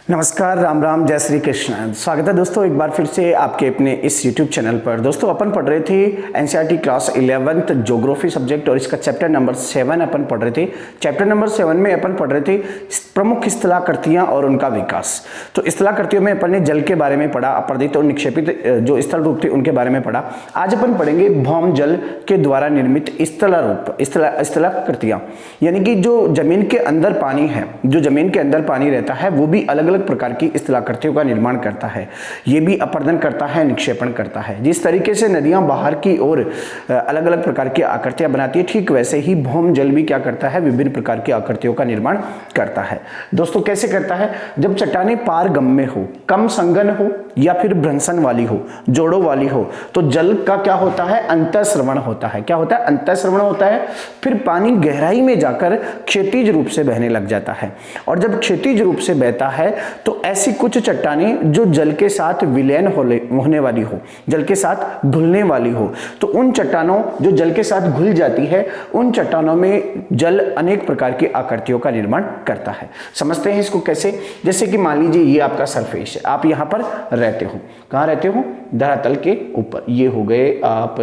नमस्कार, राम राम, जय श्री कृष्ण। स्वागत है दोस्तों एक बार फिर से आपके अपने इस YouTube चैनल पर। दोस्तों अपन पढ़ रहे थे NCERT class 11th geography subject और इसका चैप्टर नंबर 7 अपन पढ़ रहे थे। चैप्टर नंबर 7 में अपन पढ़ रहे थे प्रमुख स्थलाकृतियां और उनका विकास। तो स्थलाकृतियों में अपन ने जल के बारे में पढ़ा, अपरदित और निक्षेपित जो स्थल रूप थे उनके बारे में पढ़ा। आज अपन पढ़ेंगे भौम जल के द्वारा निर्मित स्थलाकृतियां, यानी कि जो जमीन के अंदर पानी है, जो जमीन के अंदर पानी रहता है वो भी अलग अलग प्रकार की स्थलाकृतियों का निर्माण करता है। ये भी अपर्दन करता है, निक्षेपण करता है। जिस तरीके से नदियां बाहर की ओर अलग अलग प्रकार की आकृतियां बनाती है, ठीक वैसे ही भौम जल भी क्या करता है, विभिन्न प्रकार की आकृतियों का निर्माण करता है। दोस्तों कैसे करता है? जब चट्टानें पारगम्य हो, कम संघन हो या फिर भ्रंशन वाली हो, जोड़ों वाली हो, तो जल का क्या होता है, अंतःस्रवण होता है। क्या होता है? अंतःस्रवण होता है। फिर पानी गहराई में जाकर क्षैतिज रूप से बहने लग जाता है, और जब क्षैतिज रूप से बहता है तो ऐसी कुछ चट्टानें जो जल के साथ विलयन होने वाली हो, जल के साथ घुलने वाली हो, तो उन चट्टानों जो जल के साथ घुल जाती है, उन चट्टानों में जल अनेक प्रकार की आकृतियों का निर्माण करता है। समझते हैं इसको कैसे? जैसे कि मान लीजिए ये आपका सरफेस है, आप यहाँ पर रहते हो। कहाँ रहते हो? धरातल के ऊपर। ये हो गए आप,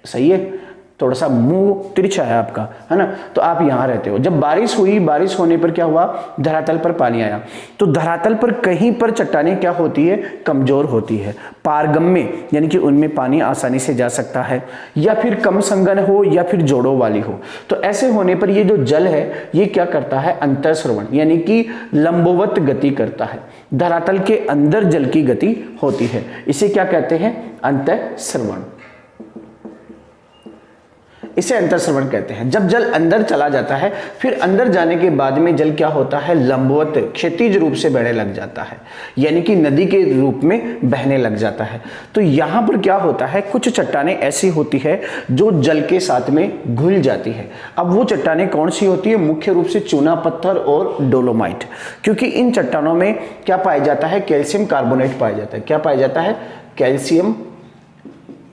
सही है, थोड़ा सा मुंह तिरछा है आपका, है ना? तो आप यहाँ रहते हो। जब बारिश हुई, बारिश होने पर क्या हुआ, धरातल पर पानी आया, तो धरातल पर कहीं पर चट्टानें क्या होती है, कमजोर होती है, पारगम्य, यानी कि उनमें पानी आसानी से जा सकता है, या फिर कम संघन हो या फिर जोड़ों वाली हो। तो ऐसे होने पर ये जो जल है ये क्या करता है, अंतःस्रवण, यानी कि लंबवत गति करता है। धरातल के अंदर जल की गति होती है, इसे क्या कहते हैं, अंतःस्रवण। इसे अंतःस्रवण कहते हैं। जब जल अंदर चला जाता है, फिर अंदर जाने के बाद में जल क्या होता है, लंबवत, क्षैतिज रूप से बहने लग जाता है, यानी कि नदी के रूप में बहने लग जाता है। तो यहाँ पर क्या होता है, कुछ चट्टानें ऐसी होती है जो जल के साथ में घुल जाती है। अब वो चट्टानें कौन सी होती है? मुख्य रूप से चूना पत्थर और डोलोमाइट, क्योंकि इन चट्टानों में क्या पाया जाता है, कैल्शियम कार्बोनेट पाया जाता है। क्या पाया जाता है?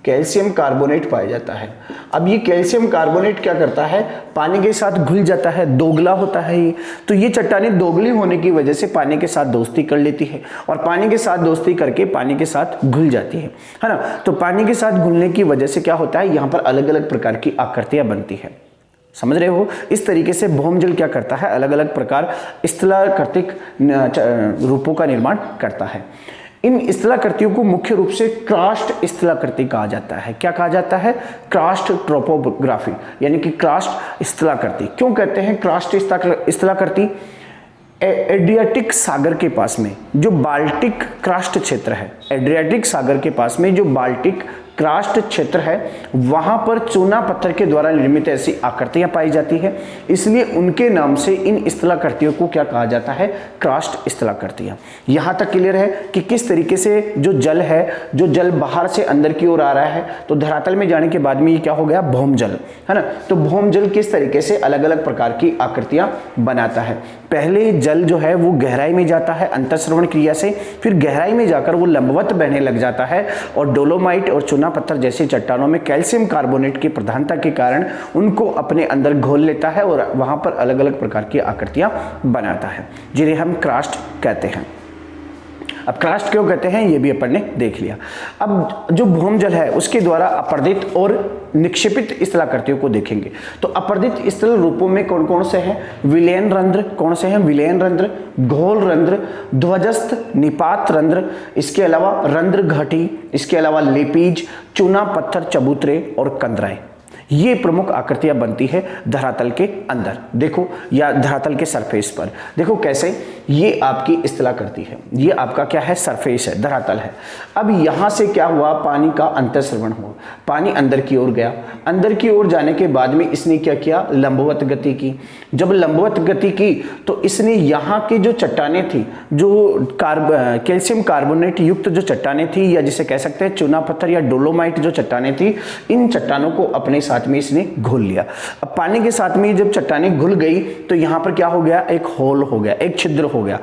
कैल्शियम कार्बोनेट पाया जाता है। अब ये कैल्शियम कार्बोनेट क्या करता है, पानी के साथ घुल जाता है, दोगला होता है ये। तो ये चट्टानें दोगली होने की वजह से पानी के साथ दोस्ती कर लेती है, और पानी के साथ दोस्ती करके पानी के साथ घुल जाती है ना? तो पानी के साथ घुलने की वजह से क्या होता है, यहाँ पर अलग अलग प्रकार की आकृतियां बनती है। समझ रहे हो? इस तरीके से भौम जल क्या करता है, अलग अलग प्रकार स्थलाकृतिक रूपों का निर्माण करता है। इन स्थलाकृतियों को मुख्य रूप से क्रास्ट स्थलाकृति कहा जाता है। क्या कहा जाता है? क्रास्ट ट्रोपोग्राफी, यानी कि क्रास्ट स्थलाकृति। क्यों कहते हैं क्रास्ट स्थलाकृति? एड्रियाटिक सागर के पास में जो बाल्टिक क्रास्ट क्षेत्र है, एड्रियाटिक सागर के पास में जो बाल्टिक क्रास्ट क्षेत्र है, वहां पर चूना पत्थर के द्वारा निर्मित ऐसी आकृतियां पाई जाती है, इसलिए उनके नाम से इन स्थलाकृतियों को क्या कहा जाता है, क्रास्ट स्थलाकृतियां। यहां तक क्लियर है कि किस तरीके से जो जल है, जो जल बाहर से अंदर की ओर आ रहा है, तो धरातल में जाने के बाद में ये क्या हो गया, भौम जल, है ना? तो भौम जल किस तरीके से अलग अलग प्रकार की आकृतियां बनाता है। पहले जल जो है वो गहराई में जाता है अंतःस्रवण क्रिया से, फिर गहराई में जाकर वो लंबवत बहने लग जाता है, और डोलोमाइट और चूना पत्थर जैसी चट्टानों में कैल्शियम कार्बोनेट की प्रधानता के कारण उनको अपने अंदर घोल लेता है और वहां पर अलग अलग प्रकार की आकृतियां बनाता है, जिन्हें हम क्रास्ट कहते हैं। अब क्रास्ट क्यों कहते हैं ये भी अपन ने देख लिया। अब जो भौम जल है उसके द्वारा अपरदित और निक्षेपित स्थलाकृतियों को देखेंगे। तो अपरदित स्थल रूपों में कौन कौन से हैं? विलयन रंध्र। कौन से हैं? विलयन रंध्र, घोल रंध्र, ध्वजस्थ, निपात रंध्र, इसके अलावा रंध्र घाटी, इसके अलावा लेपीज, चूना पत्थर चबूतरे और कंदराएं। ये प्रमुख आकृतियां बनती है धरातल के अंदर। देखो, या धरातल के सरफेस पर देखो कैसे, ये आपकी स्थलाकृति है, ये आपका क्या है, सरफेस है, धरातल है। अब यहां से क्या हुआ, पानी का अंतःस्रवण हुआ, पानी अंदर की ओर गया। अंदर की ओर जाने के बाद में इसने क्या किया, लंबवत गति की। जब लंबवत गति की तो इसने यहाँ की जो चट्टानें थी, जो कैल्शियम कार्बोनेट युक्त जो चट्टानें थी, या जिसे कह सकते हैं चूना पत्थर या डोलोमाइट जो चट्टानें थी, इन चट्टानों को अपने साथ साथ में इसने घुल लिया। अब पानी के साथ में जब चट्टानें घुल गई तो यहाँ पर क्या हो गया, एक होल हो गया, एक छिद्र हो गया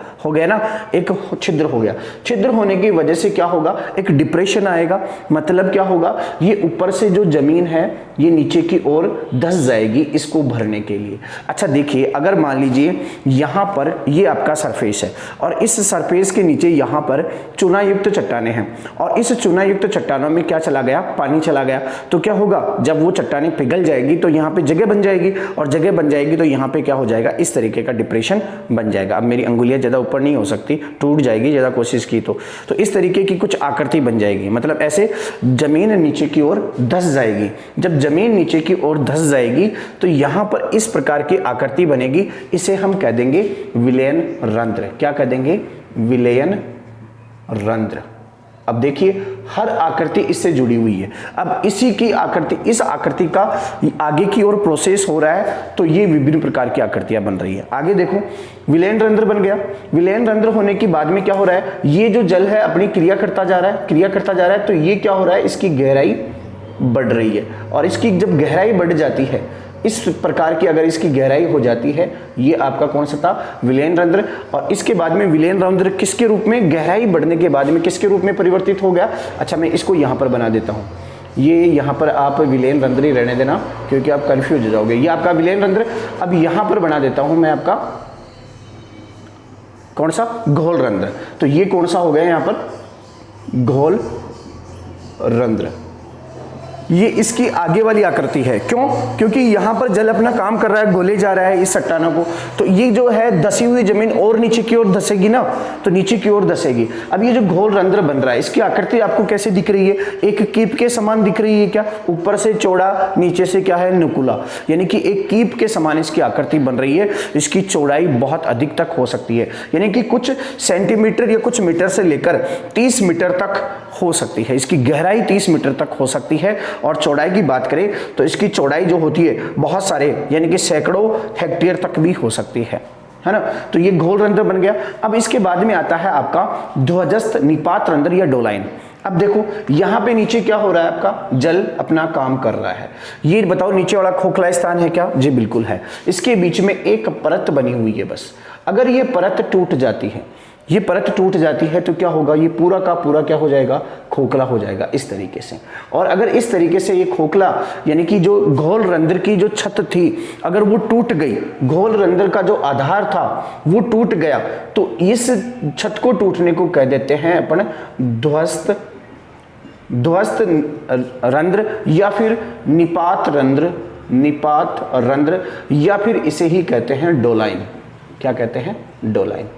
ना, एक छिद्र हो गया। छिद्र होने की वजह से क्या होगा, एक डिप्रेशन आएगा। मतलब क्या होगा, ये ऊपर से जो जमीन है ये नीचे की ओर धंस जाएगी इसको भरने के लिए। अच्छा देखिए, अगर मान लीजिए यहाँ पर ये आपका सरफेस है और इस सरफेस के नीचे यहाँ पर चूनायुक्त चट्टानें हैं और इस चूनायुक्त चट्टानों में क्या चला गया, पानी चला गया, तो क्या होगा, जब वो चट्टानें पिघल जाएगी तो यहाँ पे जगह बन जाएगी और जगह बन जाएगी तो यहाँ पे क्या हो जाएगा, इस तरीके का डिप्रेशन बन जाएगा। अब मेरी अंगुलियां ज़्यादा ऊपर नहीं हो सकती, टूट जाएगी ज़्यादा कोशिश की तो इस तरीके की कुछ आकृति बन जाएगी। मतलब ऐसे जमीन नीचे की ओर धंस जाएगी। जब जमीन नीचे की ओर धंस जाएगी तो यहाँ पर इस प्रकार की आकृति बनेगी। इसे हम कह देंगे विलयन रंध्र। क्या कह देंगे, विलयन रंध्र। अब देखिए हर आकृति इससे जुड़ी हुई है। अब इसी की आकृति, इस आकृति का आगे की ओर प्रोसेस हो रहा है तो ये विभिन्न प्रकार की आकृतियां बन रही है। आगे देखो, विलयन रंध्र बन गया। विलयन रंध्र होने के बाद में क्या हो रहा है, ये जो जल है अपनी क्रिया करता जा रहा है, तो ये क्या हो रहा है, इसकी गहराई बढ़ रही है और इसकी जब गहराई बढ़ जाती है, इस प्रकार की अगर इसकी गहराई हो जाती है, ये आपका कौन सा था, विलयन रंध्र। और इसके बाद में विलयन रंध्र किसके रूप में, गहराई बढ़ने के बाद में किसके रूप में परिवर्तित हो गया। अच्छा मैं इसको यहाँ पर बना देता हूँ, ये यहाँ पर आप विलयन रंध्र ही रहने देना क्योंकि आप कंफ्यूज हो जाओगे। ये आपका विलयन रंध्र। अब यहाँ पर बना देता हूँ मैं आपका कौन सा, घोल रंध्र। तो ये कौन सा हो गया यहाँ पर, घोल रंध्र। ये इसकी आगे वाली आकृति है। क्यों, क्योंकि यहाँ पर जल अपना काम कर रहा है, घोले जा रहा है इस चट्टानों को, तो ये जो है धसी हुई जमीन और नीचे की ओर धसेगी ना, तो नीचे की ओर धसेगी। अब ये जो घोल रंध्र बन रहा है, इसकी आकृति आपको कैसे दिख रही है, एक कीप के समान दिख रही है। क्या, ऊपर से चौड़ा, नीचे से क्या है, नुकुला, यानी कि एक कीप के समान इसकी आकृति बन रही है। इसकी चौड़ाई बहुत अधिक तक हो सकती है, यानी कि कुछ सेंटीमीटर या कुछ मीटर से लेकर 30 मीटर तक हो सकती है। इसकी गहराई 30 मीटर तक हो सकती है। और चौड़ाई की बात करें तो इसकी चौड़ाई जो होती है बहुत सारे, यानी कि सैकड़ों हेक्टेयर तक भी हो सकती है ना। तो ये घोल रंध्र बन गया। अब इसके बाद में आता है आपका ध्वजस्थ निपात रंध्र या डोलाइन। अब देखो यहाँ पे नीचे क्या हो रहा है, आपका जल अपना काम कर रहा है। ये बताओ नीचे वाला खोखला स्थान है क्या, जी बिल्कुल है। इसके बीच में एक परत बनी हुई है बस। अगर ये परत टूट जाती है, ये परत टूट जाती है तो क्या होगा, ये पूरा का पूरा क्या हो जाएगा, खोखला हो जाएगा इस तरीके से। और अगर इस तरीके से ये खोखला, यानी कि जो घोल रंध्र की जो छत थी अगर वो टूट गई, घोल रंध्र का जो आधार था वो टूट गया, तो इस छत को टूटने को कह देते हैं अपन ध्वस्त रंध्र या फिर निपात रंध्र या फिर इसे ही कहते हैं डोलाइन। क्या कहते हैं, डोलाइन।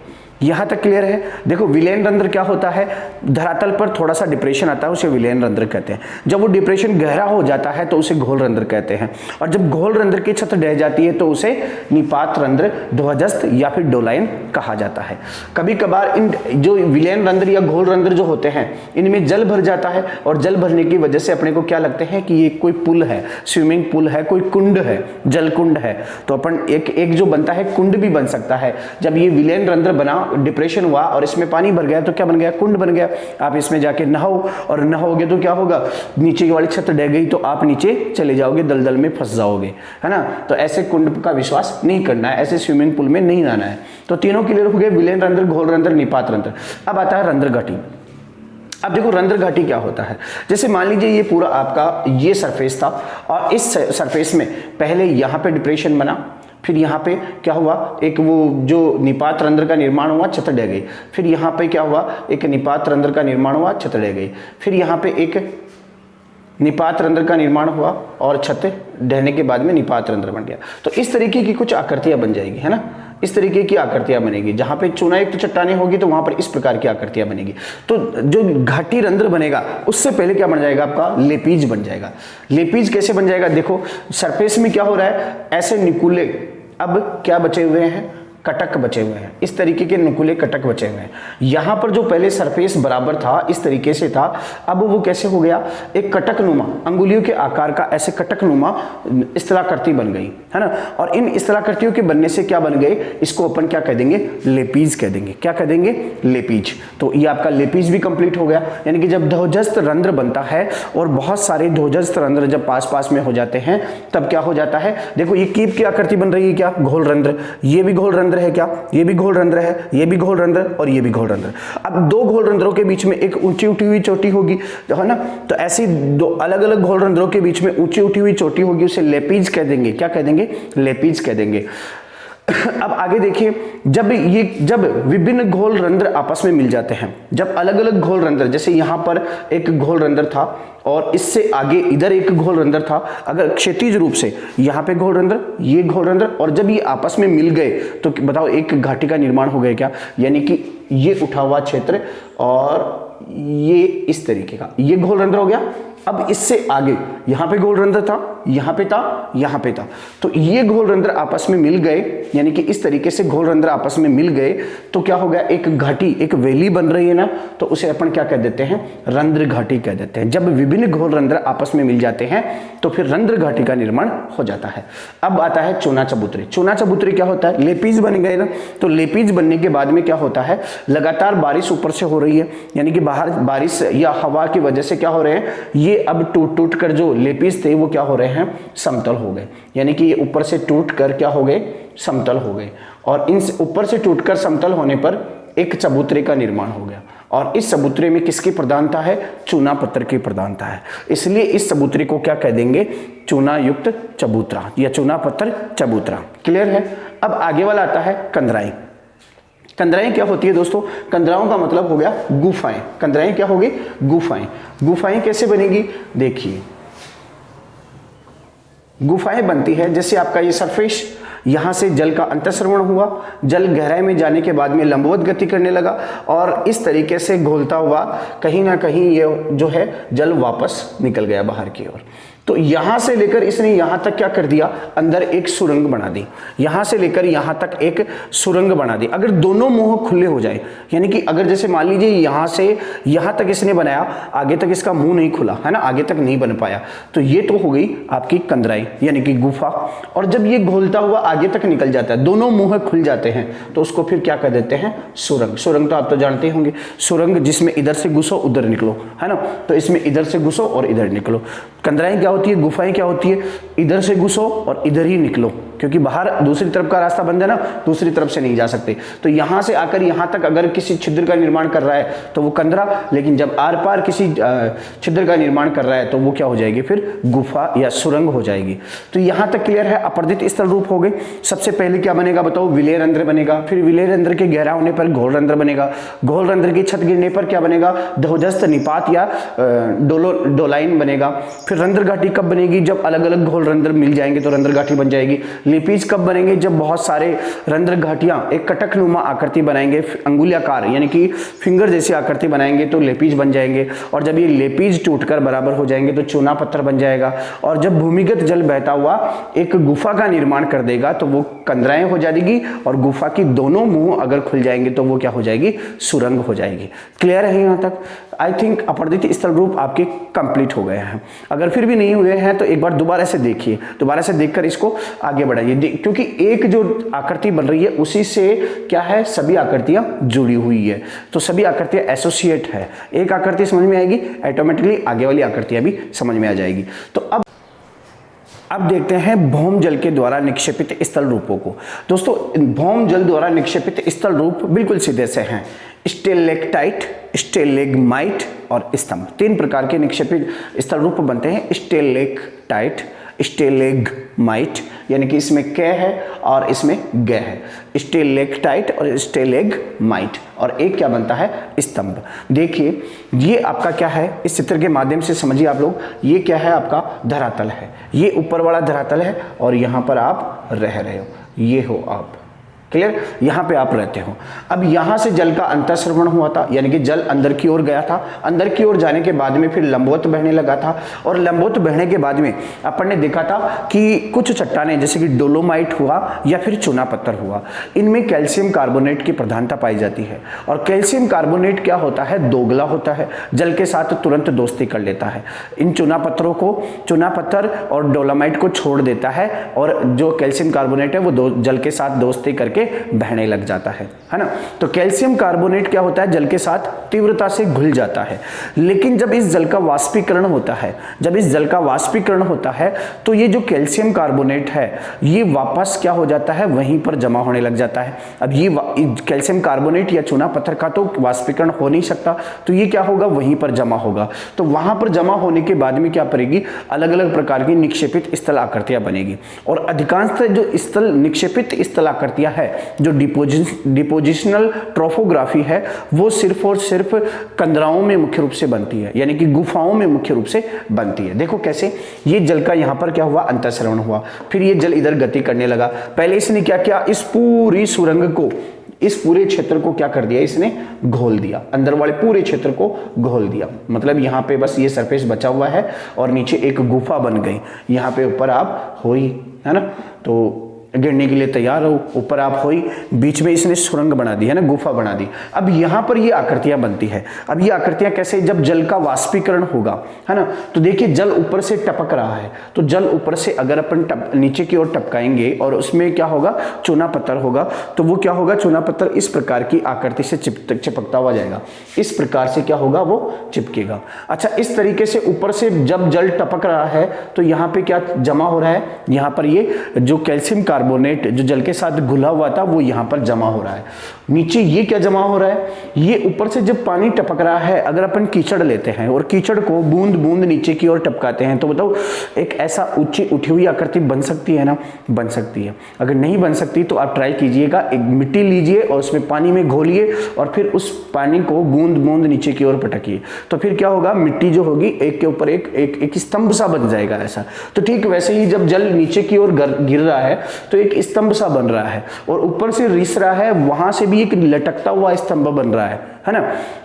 यहां तक क्लियर है। देखो विलयन रंध्र क्या होता है, धरातल पर थोड़ा सा डिप्रेशन आता है, उसे विलयन रंध्र कहते हैं। जब वो डिप्रेशन गहरा हो जाता है तो उसे घोल रंध्र कहते हैं। और जब घोल रंध्र की छत ढह जाती है तो उसे निपात रंध्र, ध्वजस्थ या फिर डोलाइन कहा जाता है। कभी कभार इन जो विलयन रंध्र या घोल रंध्र जो होते हैं इनमें जल भर जाता है और जल भरने की वजह से अपने को क्या लगते हैं कि ये कोई पुल है, स्विमिंग पूल है, कोई कुंड है, जल कुंड है। तो अपन एक जो बनता है कुंड भी बन सकता है। जब ये विलयन रंध्र बना, डिप्रेशन हुआ और इसमें पानी भर गया तो क्या बन गया, कुंड बन गया। आप इसमें जाके नहाओ और नहाओगे तो क्या होगा, नीचे वाली छत ढह गई तो आप नीचे चले जाओगे, दलदल में फंस जाओगे, है ना। तो ऐसे कुंड का विश्वास नहीं करना है, ऐसे स्विमिंग पूल में नहीं नहाना है। तो तीनों क्लियर हो गए, विलयन रंध्र, घोल रंध्र, निपात रंध्र। अब आता है रंध्र घाटी। अब देखो रंध्र घाटी क्या होता है। जैसे मान लीजिए ये पूरा आपका ये सरफेस था और इस सरफेस में पहले यहाँ पे डिप्रेशन बना, फिर यहाँ पे क्या हुआ, एक वो जो निपात रंध्र का निर्माण हुआ, छत ढह गई। फिर यहाँ पे क्या हुआ, एक निपात रंध्र का निर्माण हुआ, छत ढह गई। फिर यहाँ पे एक निपात रंध्र का निर्माण हुआ और छत ढहने के बाद में निपात रंध्र बन गया। तो इस तरीके की कुछ आकृतियां बन जाएगी, है ना। इस तरीके की आकृतियां बनेगी। जहां पे चूनायुक्त चट्टानें होगी तो वहां पर इस प्रकार की आकृतियां बनेगी। तो जो घाटी रंध्र बनेगा उससे पहले क्या बन जाएगा, आपका लेपीज बन जाएगा। लेपीज कैसे बन जाएगा, देखो सरफेस में क्या हो रहा है, ऐसे निकुले अब क्या बचे हुए हैं, कटक बचे हुए हैं, इस तरीके के नुकीले कटक बचे हुए हैं। यहाँ पर जो पहले सरफेस बराबर था, इस तरीके से था, अब वो कैसे हो गया, एक कटक नुमा, अंगुलियों के आकार का ऐसे कटक नुमा स्थलाकृति बन गई, है ना। और इन स्थलाकृतियों के बनने से क्या बन गए, इसको अपन क्या कह देंगे, लेपीज कह देंगे। क्या कह देंगे, लेपीज। तो ये आपका लेपीज भी कंप्लीट हो गया। यानी कि जब ध्वजस्थ रंध्र बनता है और बहुत सारे ध्वजस्थ रंध्र जब पास पास में हो जाते हैं, तब क्या हो जाता है, देखो ये कीप की आकृति बन रही है, क्या, घोल रंध्र। ये भी घोल रंध्र है, क्या, ये भी घोल रंध्र है, ये भी घोल रंध्र और ये भी घोल रंध्र। अब दो घोल रंध्रों के बीच में एक ऊंची उठी हुई चोटी होगी, है ना। तो ऐसी दो अलग अलग घोल रंध्रों के बीच में ऊंची उठी हुई चोटी होगी, उसे लेपीज कह देंगे। क्या कह देंगे, लेपीज कह देंगे। अब आगे देखिए, जब विभिन्न घोल रंध्र आपस में मिल जाते हैं, जब अलग अलग घोल रंध्र, जैसे यहां पर एक घोल रंध्र था और इससे आगे इधर एक घोल रंध्र था, अगर क्षैतिज रूप से यहाँ पे घोल रंध्र, ये घोल रंध्र, और जब ये आपस में मिल गए तो बताओ एक घाटी का निर्माण हो गया, क्या, यानी कि ये उठा हुआ क्षेत्र और ये इस तरीके का ये घोल रंध्र हो गया। अब इससे आगे यहाँ पे घोल रंध्र था, यहाँ पे था, यहाँ पे था, तो ये घोल रंध्र आपस में मिल गए, यानी कि इस तरीके से घोल रंध्र आपस में मिल गए तो क्या हो गया, एक घाटी, एक वैली बन रही है ना, तो उसे अपन क्या कह देते हैं, रंध्र घाटी कह देते हैं। जब विभिन्न घोल रंध्र आपस में मिल जाते हैं तो फिर रंध्र घाटी का निर्माण हो जाता है। अब आता है चूना चबूतरे। चूना चबूतरे क्या होता है, लेपीज बन गए ना, तो लेपीज बनने के बाद में क्या होता है, लगातार बारिश ऊपर से हो रही है, यानी कि बाहर बारिश या हवा की वजह से क्या हो रहे हैं, ये अब टूट टूट कर जो लेपीज थे वो क्या हो रहे हैं, समतल हो गए। यानी कि ये ऊपर से टूट कर क्या हो गए, समतल हो गए। और इन ऊपर से टूटकर समतल होने पर एक चबूतरे का निर्माण हो गया। और इस चबूतरे में किसकी प्रधानता है, चूना पत्थर की प्रधानता है। इसलिए इस चबूतरे को क्या कह देंगे, चूना युक्त चबूतरा या चूना पत्थर चबूतरा। क्लियर है। अब आगे वाला आता है कंदराई। कंदराएं क्या होती है दोस्तों, कंदराओं का मतलब हो गया गुफाएं। कंदराएं क्या होगी, गुफाएं। गुफाएं कैसे बनेगी, देखिए गुफाएं बनती है जैसे आपका ये सरफेस, यहां से जल का अंतःस्रवण हुआ, जल गहराई में जाने के बाद में लंबवत गति करने लगा और इस तरीके से घोलता हुआ कहीं ना कहीं ये जो है जल वापस निकल गया बाहर की ओर। तो यहां से लेकर इसने यहां तक क्या कर दिया, अंदर एक सुरंग बना दी। यहां से लेकर यहां तक एक सुरंग बना दी। अगर दोनों मुंह खुले हो जाए, यानी कि अगर जैसे मान लीजिए यहां से यहां तक इसने बनाया, आगे तक इसका मुंह नहीं खुला, है ना, आगे तक नहीं बन पाया, तो ये तो हो गई आपकी कंदराई यानी कि गुफा। और जब ये घोलता हुआ आगे तक निकल जाता है, दोनों मुंह खुल जाते हैं, तो उसको फिर क्या कह देते हैं, सुरंग। सुरंग तो आप तो जानते होंगे, सुरंग जिसमें इधर से घुसो उधर निकलो, है ना, तो इसमें इधर से घुसो और इधर निकलो। कंदराई क्या होती है, गुफाएं क्या होती है, इधर से घुसो और इधर ही निकलो, क्योंकि बाहर दूसरी तरफ का रास्ता बंद है ना, दूसरी तरफ से नहीं जा सकते। तो यहां से आकर यहां तक अगर किसी छिद्र का निर्माण कर रहा है तो वो कंदरा, लेकिन जब आर पार किसी छिद्र का निर्माण कर रहा है तो वो क्या हो जाएगी, फिर गुफा या सुरंग हो जाएगी। तो यहां तक क्लियर है। अपर्दित स्थल रूप हो गए। सबसे पहले क्या बनेगा बताओ, विलय रंध्र बनेगा, फिर विलय रंध्र के गहरा होने पर घोल रंध्र बनेगा, घोल रंध्र की छत गिरने पर क्या बनेगा, ध्वजस्थ निपात या डोलाइन बनेगा। फिर रंध्र घाटी कब बनेगी, जब अलग अलग घोल रंध्र मिल जाएंगे तो रंध्र घाटी बन जाएगी। लिपीज कब बनेंगे, जब बहुत सारे रंध्र घाटियां एक कटक नुमा आकृति बनाएंगे, अंगुलियाकार यानी कि फिंगर जैसी आकृति बनाएंगे तो लेपीज बन जाएंगे। और जब ये लेपीज टूटकर बराबर हो जाएंगे तो चूना पत्थर बन जाएगा। और जब भूमिगत जल बहता हुआ एक गुफा का निर्माण कर देगा तो वो कंदराएं हो जाएगी। और गुफा की दोनों मुंह अगर खुल जाएंगे तो वो क्या हो जाएगी, सुरंग हो जाएगी। क्लियर है यहाँ तक। आई थिंक अपर्दित स्थल रूप आपके कंप्लीट हो गए हैं। अगर फिर भी नहीं हुए हैं तो एक बार दोबारा से देखिए, दोबारा से देखकर इसको आगे बढ़ाइए, क्योंकि एक जो आकृति बन रही है उसी से क्या है, सभी आकृतियां जुड़ी हुई है। तो सभी आकृतियां एसोसिएट है। एक आकृति समझ में आएगी, ऑटोमेटिकली आगे वाली आकृतियां भी समझ में आ जाएगी। तो अब देखते हैं भौम जल के द्वारा निक्षेपित स्थल रूपों को। दोस्तों भौम जल द्वारा निक्षेपित स्थल रूप बिल्कुल सीधे से हैं, स्टेलेक्टाइट, स्टेलेग्माइट और स्तंभ। तीन प्रकार के निक्षेपित स्थल रूप बनते हैं, स्टेलेक्टाइट, स्टेलेग्माइट, यानी कि इसमें क है और इसमें ग है, स्टेलेक्टाइट और स्टेलेग्माइट। और एक क्या बनता है, स्तंभ। देखिए ये आपका क्या है, इस चित्र के माध्यम से समझिए आप लोग, ये क्या है, आपका धरातल है, ये ऊपर वाला धरातल है और यहाँ पर आप रह रहे हो, ये हो आप। क्लियर, यहाँ पे आप रहते हो। अब यहाँ से जल का अंतःस्रवण हुआ था, यानी कि जल अंदर की ओर गया था, अंदर की ओर जाने के बाद में फिर लंबवत बहने लगा था, और लंबवत बहने के बाद में अपन ने देखा था कि कुछ चट्टानें जैसे कि डोलोमाइट हुआ या फिर चूना पत्थर हुआ, इनमें कैल्शियम कार्बोनेट की प्रधानता पाई जाती है। और कैल्शियम कार्बोनेट क्या होता है, दोगला होता है, जल के साथ तुरंत दोस्ती कर लेता है। इन चूना पत्थरों को, चूना पत्थर और डोलोमाइट को छोड़ देता है, और जो कैल्शियम कार्बोनेट है वो जल के साथ दोस्ती करके बहने लग जाता है ना। तो कैल्शियम कार्बोनेट क्या होता है, जल के साथ तीव्रता से घुल जाता है। लेकिन जब इस जल का वाष्पीकरण होता है, जब इस जल का वाष्पीकरण होता है तो ये जो कैल्शियम कार्बोनेट है ये वापस क्या हो जाता है, वहीं पर जमा होने लग जाता है। अब ये कैल्शियम कार्बोनेट या चूना पत्थर का तो वाष्पीकरण हो नहीं सकता, तो ये क्या होगा, वहीं पर जमा होगा। तो वहां पर जमा होने के बाद में क्या करेगी, अलग अलग प्रकार की निक्षेपित स्थल आकृतियां बनेगी। और अधिकांशतः जो स्थल निक्षेपित स्थल आकृतियां है, जो डिपोजिशनल ट्रोफोग्राफी है, वो सिर्फ और सिर्फ कंदराओं में मुख्य रूप से बनती है, यानी कि गुफाओं में मुख्य रूप से बनती है। देखो कैसे, ये जल का यहां पर क्या हुआ, अंतःस्रवण हुआ, फिर ये जल इधर गति करने लगा। पहले इसने क्या किया, इस पूरी सुरंग को, इस पूरे क्षेत्र को क्या कर दिया, इसने घोल दिया, अंदर वाले पूरे क्षेत्र को घोल दिया। मतलब यहाँ पे बस ये सरफेस बचा हुआ है और नीचे एक गुफा बन गई। यहाँ पे ऊपर आप होई, है ना, तो गिरने के लिए तैयार हो, ऊपर आप होई, बीच में इसने सुरंग बना दी है ना, गुफा बना दी। अब यहाँ पर ये आकृतियां बनती है। अब ये आकृतियां कैसे, जब जल का वाष्पीकरण होगा, है ना, तो देखिए जल ऊपर से टपक रहा है, तो जल ऊपर से अगर अपन नीचे की ओर टपकाएंगे और उसमें क्या होगा, चूना पत्थर होगा, तो वो क्या होगा, चूना पत्थर इस प्रकार की आकृति से चिपकता हुआ जाएगा, इस प्रकार से क्या होगा, वो चिपकेगा। अच्छा, इस तरीके से ऊपर से जब जल टपक रहा है तो यहाँ पे क्या जमा हो रहा है, यहाँ पर ये जो कैल्शियम कार्बोनेट जो जल के साथ घुला हुआ था वो यहाँ पर जमा हो रहा है। नीचे ये क्या जमा हो रहा है, ये ऊपर से जब पानी टपक रहा है, अगर अपन कीचड़ लेते हैं और कीचड़ को बूंद बूंद नीचे की ओर टपकाते हैं तो बताओ एक ऐसा ऊंची उठी हुई आकृति बन सकती है ना, बन सकती है। अगर नहीं बन सकती तो आप ट्राई कीजिएगा, एक मिट्टी लीजिए और उसमें पानी में घोलिए और फिर उस पानी को बूंद बूंद नीचे की ओर पटकिए, तो फिर क्या होगा, मिट्टी जो होगी एक के ऊपर एक स्तंभ सा बन जाएगा ऐसा। तो ठीक वैसे ही जब जल नीचे की ओर गिर रहा है तो एक स्तंभ सा बन रहा है और ऊपर से रिस रहा है, वहां से भी एक लटकता हुआ स्तंभ बन रहा है ना।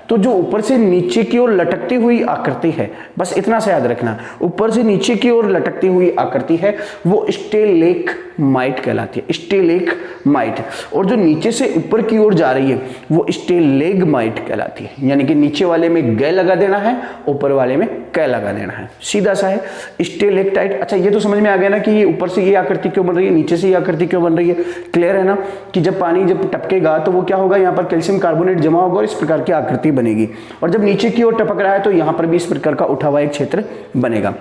तो जो ऊपर से नीचे की ओर लटकती हुई आकृति है, बस इतना सा याद रखना, ऊपर से नीचे की ओर लटकती हुई आकृति है वो स्टेलेगमाइट कहलाती है, स्टेलेगमाइट। और जो नीचे से ऊपर की ओर जा रही है वो स्टेलेगमाइट कहलाती है, यानी कि नीचे वाले में ग लगा देना है, ऊपर वाले में क लगा देना है, सीधा सा है स्टेलेक्टाइट। अच्छा, ये तो समझ में आ गया ना कि ये ऊपर से ये आकृति क्यों बन रही है, नीचे से ये आकृति क्यों बन रही है, क्लियर है ना, कि जब पानी जब टपकेगा तो वो क्या होगा, यहाँ पर कैल्शियम कार्बोनेट जमा होगा और इस प्रकार की आकृति बनेगी। और जब नीचे की ओर टपक रहा है तो यहाँ पर भी इस प्रकार का उठा हुआ एक क्षेत्र बनेगा।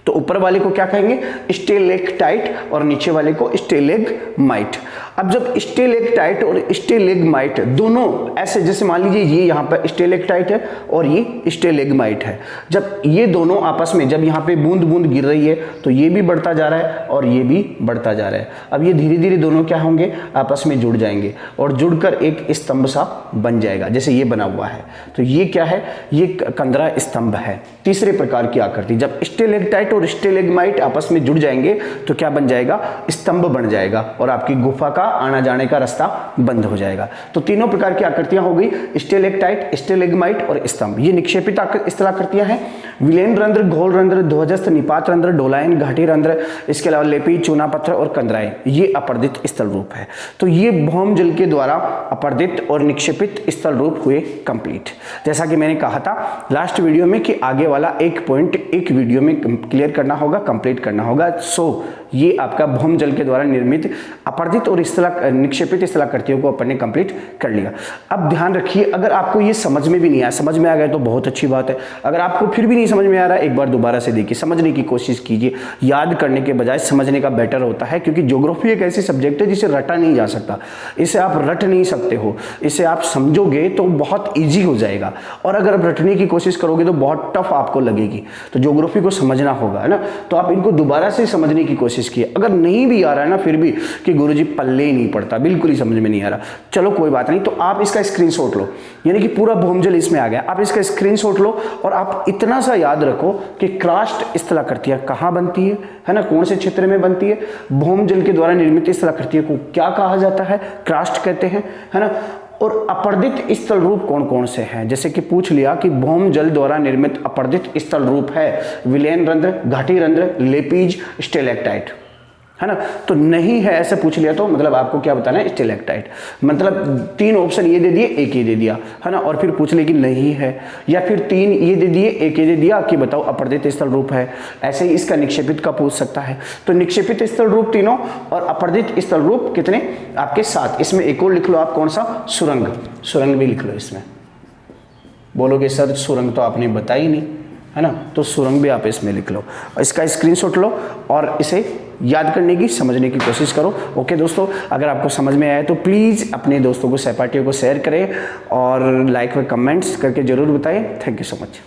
तो ऊपर वाले को क्या कहेंगे, स्टेलेक्टाइट, और नीचे वाले को स्टेलेगमाइट। अब जब स्टेलेक्टाइट और स्टेलेगमाइट दोनों ऐसे, जैसे मान लीजिए ये यहाँ पर स्टेलेक्टाइट है और ये स्टेलेगमाइट है, जब ये दोनों आपस में, जब यहाँ पे बूंद बूंद गिर रही है तो ये भी बढ़ता जा रहा है और ये भी बढ़ता जा रहा है। अब ये धीरे धीरे दोनों क्या होंगे, आपस में जुड़ जाएंगे और जुड़कर एक स्तंभ सा बन जाएगा, जैसे ये बना हुआ है। तो ये क्या है, ये कंदरा स्तंभ है, तीसरे प्रकार की आकृति। जब स्टेलेक्टाइट और स्टेलेगमाइट आपस में जुड़ जाएंगे तो क्या बन जाएगा, स्तंभ बन जाएगा और आपकी गुफा का आना जाने का रास्ता बंद हो जाएगा। तो तीनों प्रकार की आकृतियां हो गई, स्टेलेक्टाइट, स्टेलेगमाइट और स्तंभ। ये निक्षेपित स्थल आकृतियां हैं। विलेन रंध्र, घोल रंध्र, ध्वजस्थ, निपात रंध्र, डोलायन, घाटी रंध्र, इसके अलावा लेपी, चूना पत्थर और कंदराएं, ये अपर्दित स्थल रूप है। तो ये भौम जल के द्वारा अपर्दित और निक्षेपित स्थल रूप हुए कंप्लीट। जैसा कि मैंने कहा था लास्ट वीडियो में कि आगे वाला एक पॉइंट एक वीडियो में क्लियर करना होगा, कंप्लीट करना होगा। सो ये आपका भौम जल के द्वारा निर्मित अपर्दित और निक्षेपित स्थलाकृतियों को अपन ने कंप्लीट कर लिया। अब ध्यान रखिए, अगर आपको ये समझ में भी नहीं आया, समझ में आ गया तो बहुत अच्छी बात है। अगर आपको फिर भी नहीं समझ में आ रहा है, एक बार दोबारा से देखिए, समझने की कोशिश कीजिए। याद करने के बजाय समझने का बेटर होता है, क्योंकि ज्योग्राफी एक ऐसी सब्जेक्ट है जिसे रटा नहीं जा सकता। इसे आप रट नहीं सकते हो, इसे आप समझोगे तो बहुत ईजी हो जाएगा, और अगर आप रटने की कोशिश करोगे तो बहुत टफ आपको लगेगी। तो ज्योग्राफी को समझना होगा, है ना। तो आप इनको दोबारा से समझने की कोशिश कोशिश की है। अगर नहीं भी आ रहा है ना फिर भी कि गुरुजी पल्ले ही नहीं पड़ता, बिल्कुल ही समझ में नहीं आ रहा, चलो कोई बात नहीं, तो आप इसका स्क्रीनशॉट लो, यानी कि पूरा भौमजल इसमें आ गया, आप इसका स्क्रीनशॉट लो और आप इतना सा याद रखो कि क्रास्ट स्थलाकृतियां कहाँ बनती है ना, कौन से क्षेत्र में बनती है, भौमजल के द्वारा निर्मित स्थलाकृतियों को क्या कहा जाता है, क्रास्ट कहते हैं, है ना, और अपर्दित स्थल रूप कौन कौन से हैं। जैसे कि पूछ लिया कि भौमजल द्वारा निर्मित अपर्दित स्थल रूप है विलयन रंध्र, घाटी रंध्र, लेपीज, स्टेलेक्टाइट, है ना। तो नहीं है ऐसे पूछ लिया तो मतलब आपको क्या बताना है, स्टेलेक्टाइट, मतलब 3 ऑप्शन ये दे दिए, एक ये दे दिया, है ना, और फिर पूछ ले कि नहीं है, या फिर 3 ये दे दिए, एक ये दे दिया कि बताओ अपर्दित स्थल रूप है। ऐसे ही इसका निक्षेपित का पूछ सकता है, तो निक्षेपित स्थल रूप तीनों और अपर्दित स्थल रूप कितने आपके 7। इसमें एक और लिख लो आप, कौन सा, सुरंग, सुरंग भी लिख लो इसमें। बोलोगे सर सुरंग तो आपने बताया ही नहीं, है ना, तो सुरंग भी आप इसमें लिख लो, इसका स्क्रीनशॉट लो और इसे याद करने की, समझने की कोशिश करो। ओके दोस्तों, अगर आपको समझ में आया तो प्लीज़ अपने दोस्तों को, सहपाठियों को शेयर करें और लाइक व कमेंट्स करके ज़रूर बताएं। Thank you so much.